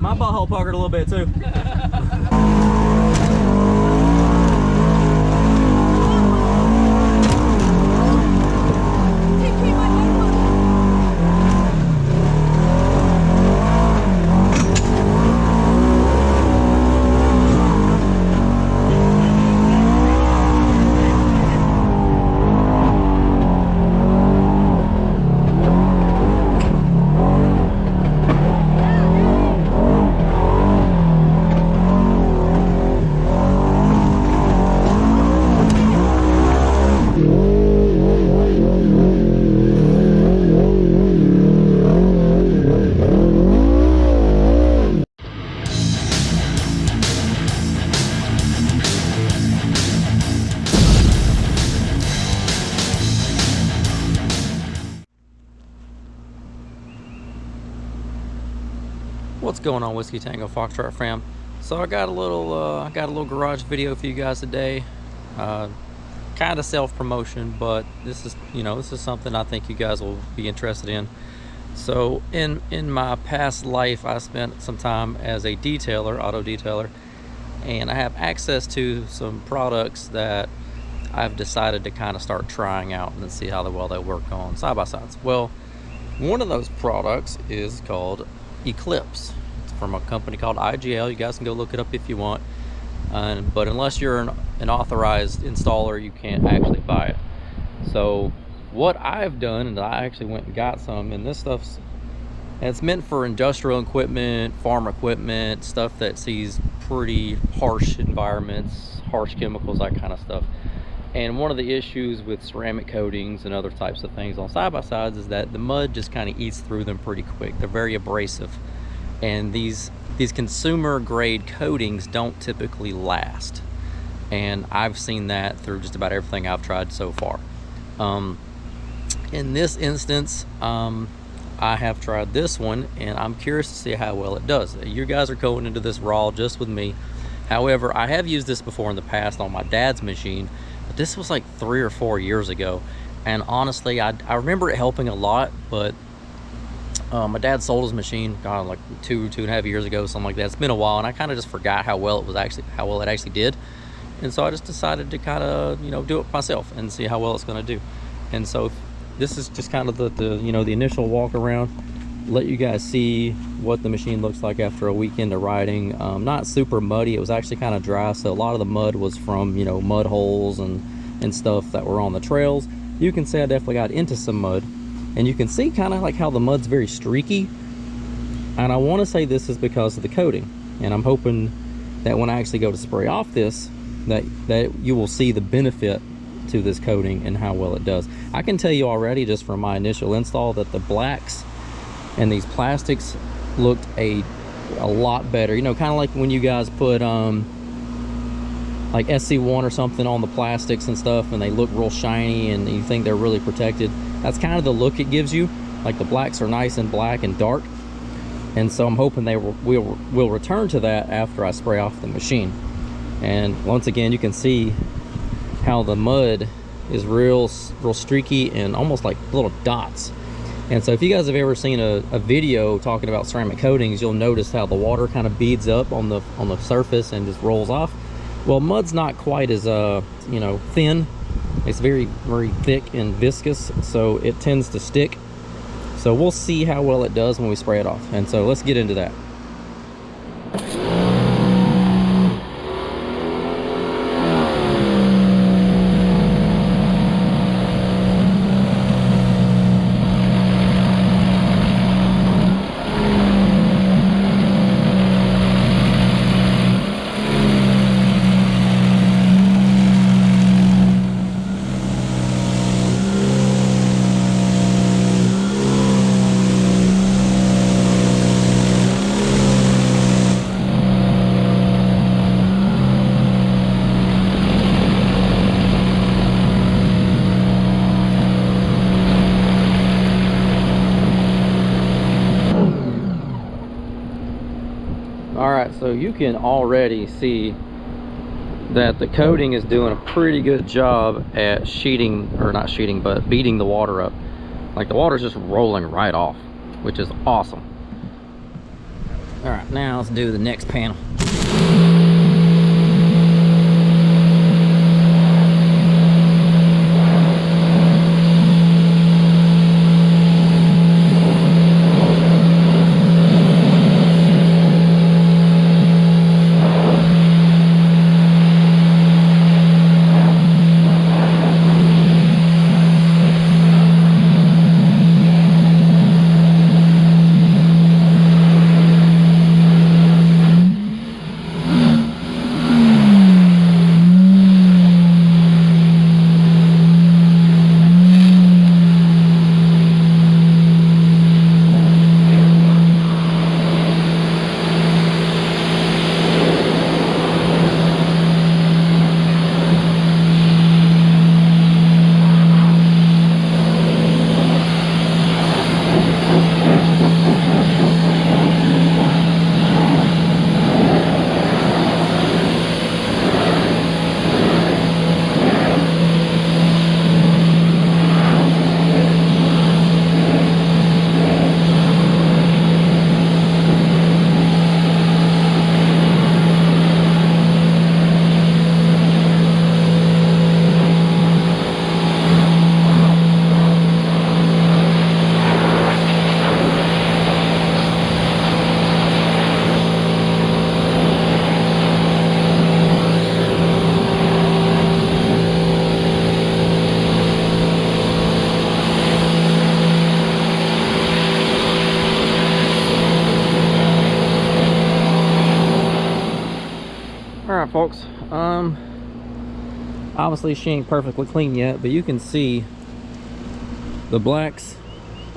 My butthole puckered a little bit too. What's going on, Whiskey Tango Foxtrot fam? So I got a little garage video for you guys today. Kind of self-promotion, but this is something I think you guys will be interested in. So in my past life, I spent some time as a detailer, auto detailer, and I have access to some products that I've decided to kind of start trying out and see how well they work on side-by-sides. Well, one of those products is called Eclipse. It's from a company called IGL. You guys can go look it up if you want, but unless you're an authorized installer, you can't actually buy it. So what I've done, and I actually went and got some, and this it's meant for industrial equipment, farm equipment, stuff that sees pretty harsh environments, harsh chemicals, that kind of stuff. And one of the issues with ceramic coatings and other types of things on side-by-sides is that the mud just kind of eats through them pretty quick. They're very abrasive. And these consumer grade coatings don't typically last. And I've seen that through just about everything I've tried so far. In this instance, I have tried this one, and I'm curious to see how well it does. You guys are going into this raw just with me. However, I have used this before in the past on my dad's machine. This was like 3 or 4 years ago, and honestly I remember it helping a lot, but my dad sold his machine like 2.5 years ago, something like that. It's been a while, and I kind of just forgot how well it actually did, and so I just decided to kind of do it myself and see how well it's going to do. And so this is just kind of the initial walk around, let you guys see what the machine looks like after a weekend of riding. Not super muddy. It was actually kind of dry, so a lot of the mud was from mud holes and stuff that were on the trails. You can see I definitely got into some mud, and you can see kind of like how the mud's very streaky, and I want to say this is because of the coating. And I'm hoping that when I actually go to spray off this, that you will see the benefit to this coating and how well it does. I can tell you already just from my initial install that the blacks and these plastics looked a lot better. Kind of like when you guys put like SC1 or something on the plastics and stuff, and they look real shiny and you think they're really protected. That's kind of the look it gives you. Like the blacks are nice and black and dark, and so I'm hoping they will return to that after I spray off the machine. And once again, you can see how the mud is real streaky and almost like little dots. And so if you guys have ever seen a video talking about ceramic coatings, you'll notice how the water kind of beads up on the surface and just rolls off. Well, mud's not quite as thin. It's very, very thick and viscous, so it tends to stick. So we'll see how well it does when we spray it off. And so let's get into that. Alright, so you can already see that the coating is doing a pretty good job at sheeting, or not sheeting, but beating the water up. Like the water's just rolling right off, which is awesome. All right, now let's do the next panel. Alright folks, obviously she ain't perfectly clean yet, but you can see the blacks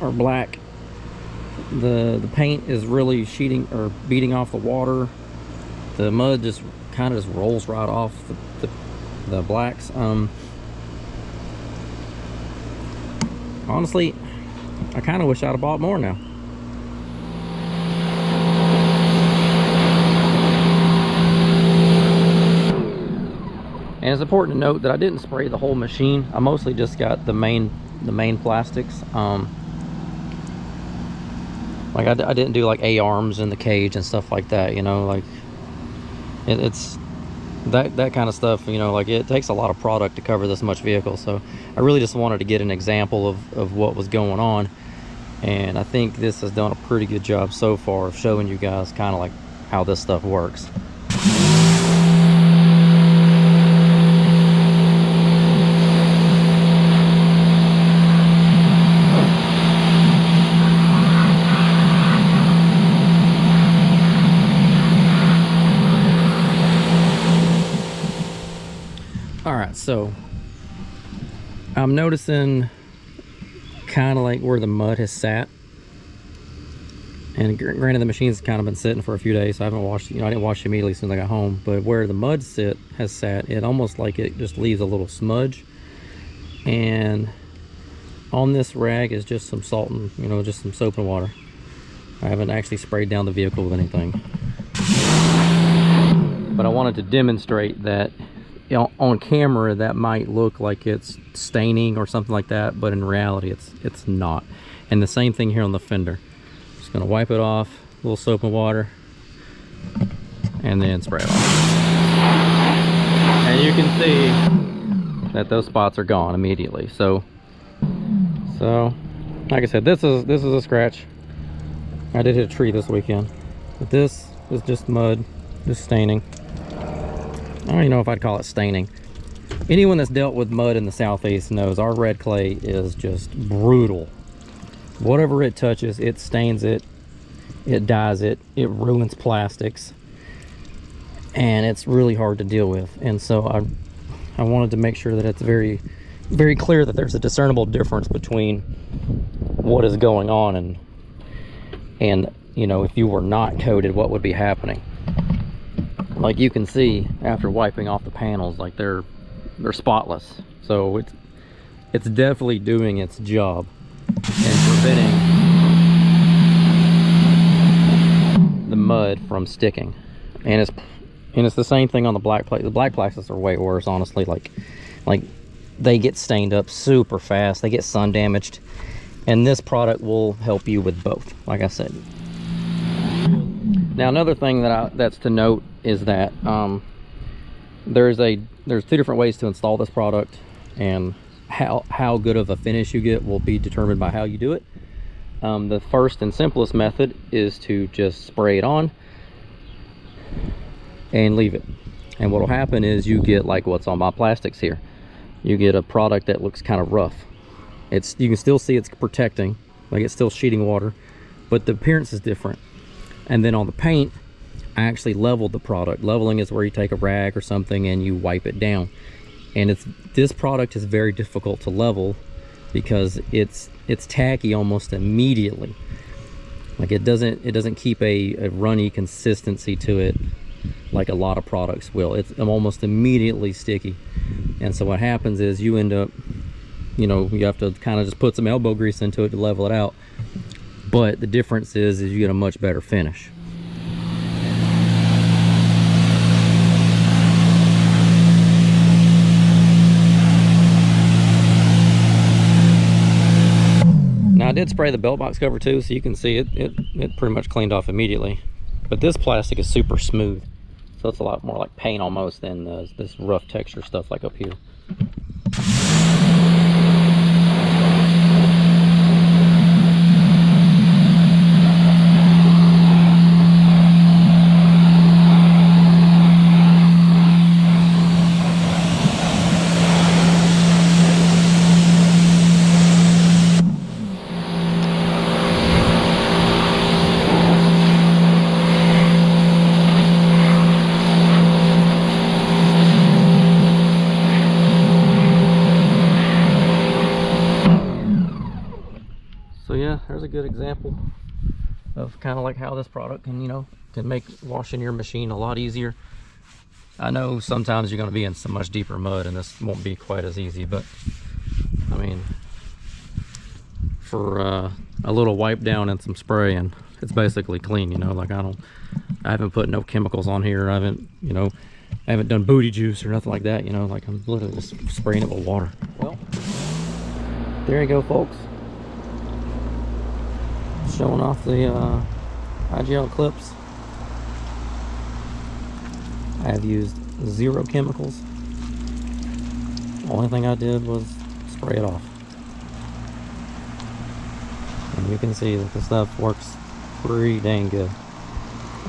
are black. The paint is really sheeting or beating off the water. The mud just kind of just rolls right off the blacks. Honestly, I kind of wish I'd have bought more now. And it's important to note that I didn't spray the whole machine. I mostly just got the main plastics. Like I didn't do like A-arms in the cage and stuff like that, you know, like it's that kind of stuff, you know, like it takes a lot of product to cover this much vehicle. So I really just wanted to get an example of what was going on. And I think this has done a pretty good job so far of showing you guys kind of like how this stuff works. Alright, so I'm noticing kind of like where the mud has sat. And granted, the machine's kind of been sitting for a few days, so I haven't washed it. You know, I didn't wash it immediately as soon as I got home. But where the mud has sat, it almost like it just leaves a little smudge. And on this rag is just some salt and, you know, just some soap and water. I haven't actually sprayed down the vehicle with anything. But I wanted to demonstrate that, you know, on camera that might look like it's staining or something like that, but in reality it's not. And the same thing here on the fender. Just gonna wipe it off, a little soap and water, and then spray it off. And you can see that those spots are gone immediately. So like I said, this is a scratch. I did hit a tree this weekend, but this is just mud, just staining. I don't even know if I'd call it staining. Anyone that's dealt with mud in the Southeast knows our red clay is just brutal. Whatever it touches, it stains it, it dyes it, it ruins plastics, and it's really hard to deal with. And so I wanted to make sure that it's very, very clear that there's a discernible difference between what is going on and you know, if you were not coated, what would be happening. Like you can see after wiping off the panels, like they're spotless. So it's definitely doing its job and preventing the mud from sticking. And it's the same thing on the black plastics. The black plastics are way worse, honestly. Like they get stained up super fast. They get sun damaged. And this product will help you with both, like I said. Now another thing that's to note is that there's two different ways to install this product, and how good of a finish you get will be determined by how you do it. The first and simplest method is to just spray it on and leave it. And what will happen is you get like what's on my plastics here. You get a product that looks kind of rough. You can still see it's protecting, like it's still sheeting water, but the appearance is different. And then on the paint, I actually leveled the product. Leveling is where you take a rag or something and you wipe it down. And this product is very difficult to level because it's tacky almost immediately. Like it doesn't keep a runny consistency to it like a lot of products will. It's almost immediately sticky. And so what happens is you end up, you know, you have to kind of just put some elbow grease into it to level it out. But the difference is you get a much better finish. Now I did spray the belt box cover too, so you can see it pretty much cleaned off immediately. But this plastic is super smooth, so it's a lot more like paint almost than this rough texture stuff like up here. So yeah, there's a good example of kind of like how this product can make washing your machine a lot easier. I know sometimes you're going to be in so much deeper mud and this won't be quite as easy, but I mean, for a little wipe down and some spray and it's basically clean, like I haven't put no chemicals on here. I haven't done booty juice or nothing like that, like I'm literally just spraying it with water. Well, there you go, folks. Showing off the IGL clips. I have used 0 chemicals. Only thing I did was spray it off. And you can see that the stuff works pretty dang good.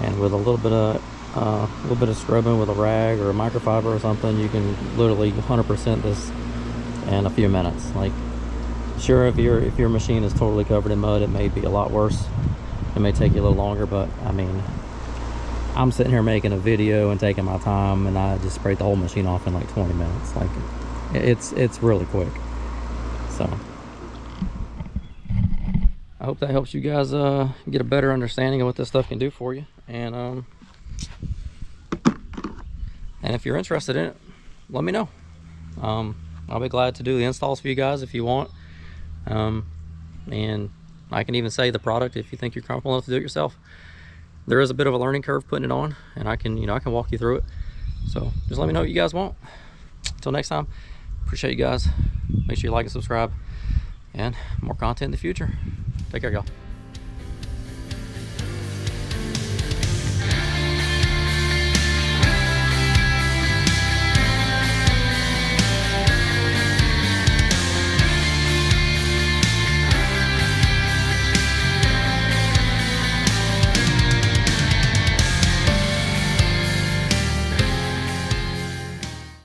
And with a little bit of scrubbing with a rag or a microfiber or something, you can literally 100% this in a few minutes. Like, sure, if your machine is totally covered in mud, it may be a lot worse. It may take you a little longer, but I mean, I'm sitting here making a video and taking my time, and I just sprayed the whole machine off in like 20 minutes. Like, it's really quick. So I hope that helps you guys get a better understanding of what this stuff can do for you. And if you're interested in it, let me know. I'll be glad to do the installs for you guys if you want. And I can even say the product if you think you're comfortable enough to do it yourself. There is a bit of a learning curve putting it on, and I can walk you through it. So just let me know what you guys want. Until next time, appreciate you guys. Make sure you like and subscribe, and more content in the future. Take care, y'all.